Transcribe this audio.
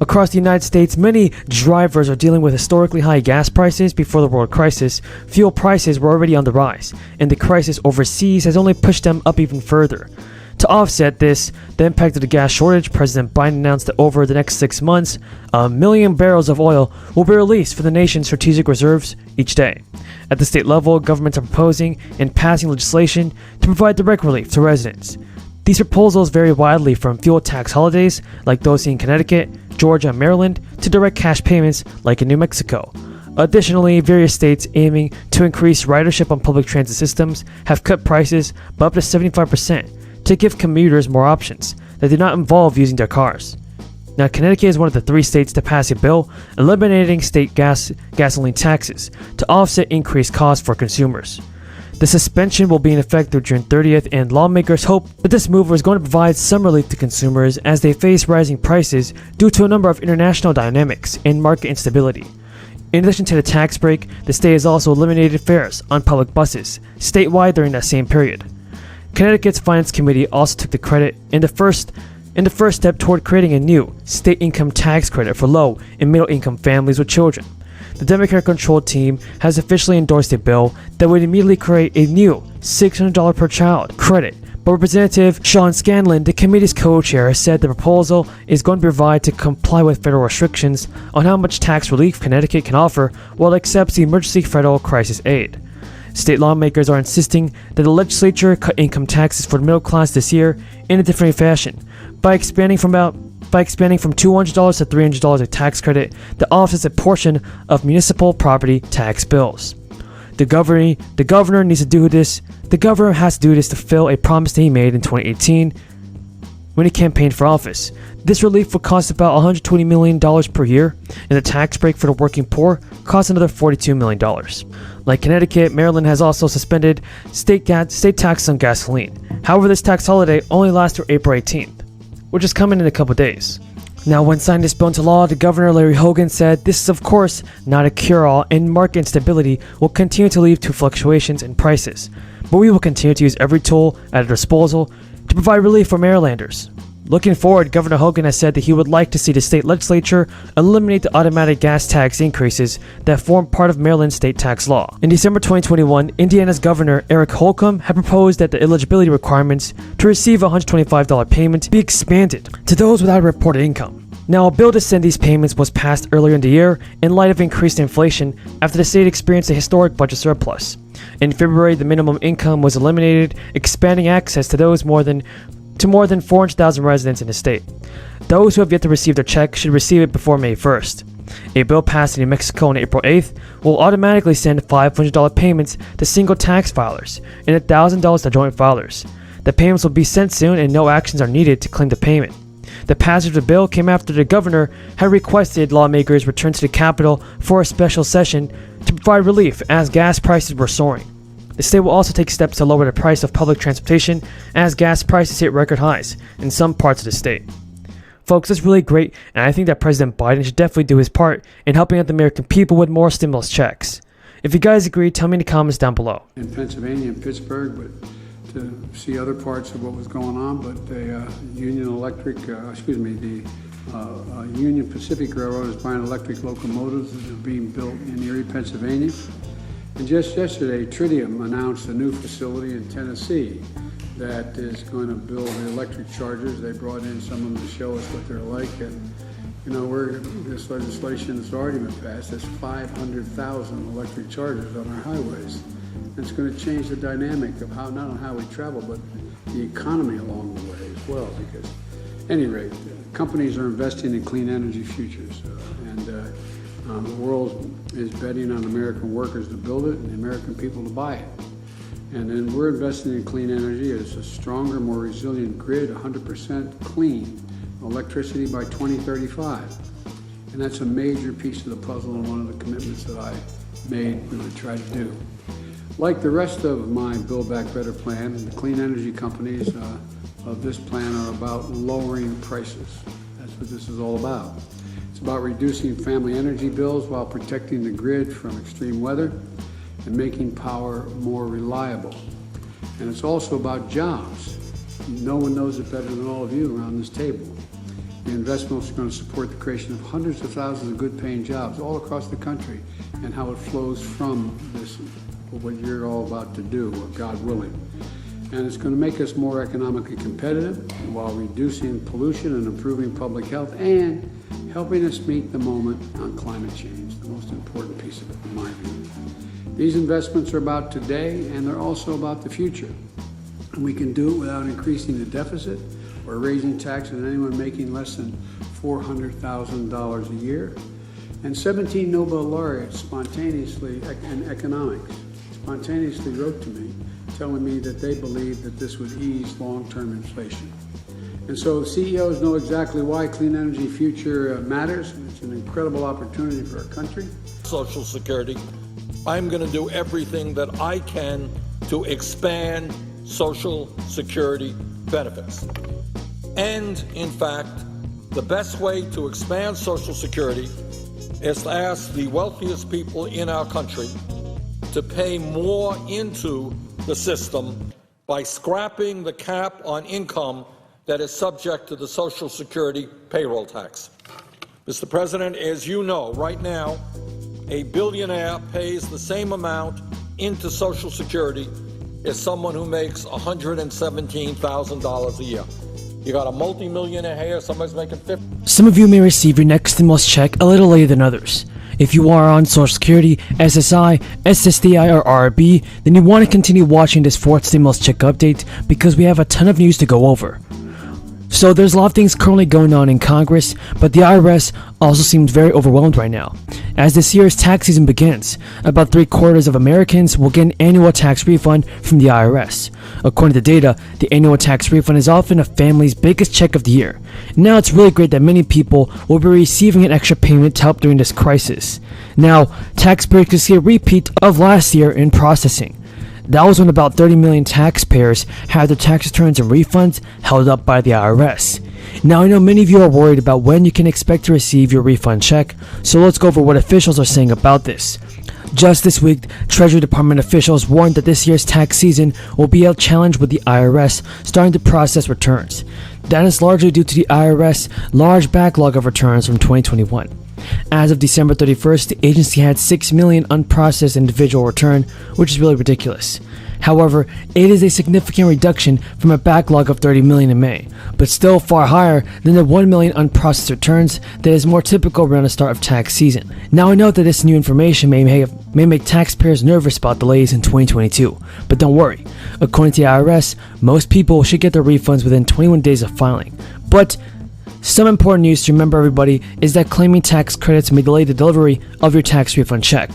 Across the United States, many drivers are dealing with historically high gas prices. Before the world crisis, fuel prices were already on the rise, and the crisis overseas has only pushed them up even further. To offset this, the impact of the gas shortage, President Biden announced that over the next 6 months, 1 million barrels of oil will be released for the nation's strategic reserves each day. At the state level, governments are proposing and passing legislation to provide direct relief to residents. These proposals vary widely from fuel tax holidays, like those in Connecticut, Georgia, and Maryland, to direct cash payments, like in New Mexico. Additionally, various states aiming to increase ridership on public transit systems have cut prices by up to 75% to give commuters more options that do not involve using their cars. Now, Connecticut is one of the 3 states to pass a bill eliminating state gasoline taxes to offset increased costs for consumers. The suspension will be in effect through June 30th, and lawmakers hope that this move is going to provide some relief to consumers as they face rising prices due to a number of international dynamics and market instability. In addition to the tax break, the state has also eliminated fares on public buses statewide during that same period. Connecticut's Finance Committee also took the credit in the first step toward creating a new state income tax credit for low and middle income families with children. The Democrat-controlled team has officially endorsed a bill that would immediately create a new $600 per child credit, but Representative Sean Scanlon, the committee's co-chair, said the proposal is going to provide to comply with federal restrictions on how much tax relief Connecticut can offer while it accepts the emergency federal crisis aid. State lawmakers are insisting that the legislature cut income taxes for the middle class this year in a different fashion by expanding from $200 to $300 a tax credit that offsets a portion of municipal property tax bills. The governor needs to do this. The governor has to do this to fill a promise that he made in 2018 when he campaigned for office. This relief would cost about $120 million per year, and the tax break for the working poor costs another $42 million. Like Connecticut, Maryland has also suspended state tax on gasoline. However, this tax holiday only lasts through April 18th, which is coming in a couple days. Now, when signing this bill into law, the governor, Larry Hogan, said this is of course not a cure-all, and market instability will continue to lead to fluctuations in prices. But we will continue to use every tool at our disposal to provide relief for Marylanders. Looking forward, Governor Hogan has said that he would like to see the state legislature eliminate the automatic gas tax increases that form part of Maryland's state tax law. In December 2021, Indiana's Governor Eric Holcomb had proposed that the eligibility requirements to receive a $125 payment be expanded to those without a reported income. Now, a bill to send these payments was passed earlier in the year in light of increased inflation after the state experienced a historic budget surplus. In February, the minimum income was eliminated, expanding access to more than 400,000 residents in the state. Those who have yet to receive their check should receive it before May 1st. A bill passed in New Mexico on April 8th will automatically send $500 payments to single tax filers and $1,000 to joint filers. The payments will be sent soon and no actions are needed to claim the payment. The passage of the bill came after the governor had requested lawmakers return to the Capitol for a special session to provide relief as gas prices were soaring. The state will also take steps to lower the price of public transportation as gas prices hit record highs in some parts of the state. Folks, that's really great, and I think that President Biden should definitely do his part in helping out the American people with more stimulus checks. If you guys agree, tell me in the comments down below. In Pennsylvania and Pittsburgh, but to see other parts of what was going on, but the Union Pacific Railroad is buying electric locomotives that are being built in Erie, Pennsylvania. And just yesterday, Tritium announced a new facility in Tennessee that is going to build the electric chargers. They brought in some of them to show us what they're like. And, this legislation that's already been passed, there's 500,000 electric chargers on our highways. And it's going to change the dynamic of not only how we travel, but the economy along the way as well. Because, at any rate, companies are investing in clean energy futures. The world is betting on American workers to build it and the American people to buy it. And then we're investing in clean energy. It's a stronger, more resilient grid, 100% clean electricity by 2035. And that's a major piece of the puzzle and one of the commitments that I made when I tried to do. Like the rest of my Build Back Better plan, the clean energy companies of this plan are about lowering prices. That's what this is all about. It's about reducing family energy bills while protecting the grid from extreme weather and making power more reliable. And it's also about jobs. No one knows it better than all of you around this table. The investment is going to support the creation of hundreds of thousands of good-paying jobs all across the country, and how it flows from this, what you're all about to do, God willing. And it's going to make us more economically competitive while reducing pollution and improving public health and helping us meet the moment on climate change, the most important piece of it, in my view. These investments are about today, and they're also about the future. And we can do it without increasing the deficit or raising taxes on anyone making less than $400,000 a year. And 17 Nobel laureates spontaneously in economics spontaneously wrote to me telling me that they believe that this would ease long-term inflation. And so CEOs know exactly why clean energy future matters. It's an incredible opportunity for our country. Social Security. I'm going to do everything that I can to expand Social Security benefits. And, in fact, the best way to expand Social Security is to ask the wealthiest people in our country to pay more into the system by scrapping the cap on income that is subject to the Social Security payroll tax. Mr. President, as you know, right now, a billionaire pays the same amount into Social Security as someone who makes $117,000 a year. You got a multi-millionaire here, somebody's making 50. Some of you may receive your next stimulus check a little later than others. If you are on Social Security, SSI, SSDI, or RRB, then you want to continue watching this fourth stimulus check update because we have a ton of news to go over. So there's a lot of things currently going on in Congress, but the IRS also seems very overwhelmed right now. As this year's tax season begins, about 3/4 of Americans will get an annual tax refund from the IRS. According to data, the annual tax refund is often a family's biggest check of the year. Now it's really great that many people will be receiving an extra payment to help during this crisis. Now, taxpayers can see a repeat of last year in processing. That was when about 30 million taxpayers had their tax returns and refunds held up by the IRS. Now I know many of you are worried about when you can expect to receive your refund check, so let's go over what officials are saying about this. Just this week, Treasury Department officials warned that this year's tax season will be a challenge with the IRS starting to process returns. That is largely due to the IRS' large backlog of returns from 2021. As of December 31st, the agency had 6 million unprocessed individual return, which is really ridiculous. However, it is a significant reduction from a backlog of 30 million in May, but still far higher than the 1 million unprocessed returns that is more typical around the start of tax season. Now I know that this new information may make taxpayers nervous about delays in 2022, but don't worry. According to the IRS, most people should get their refunds within 21 days of filing. But some important news to remember, everybody, is that claiming tax credits may delay the delivery of your tax refund check.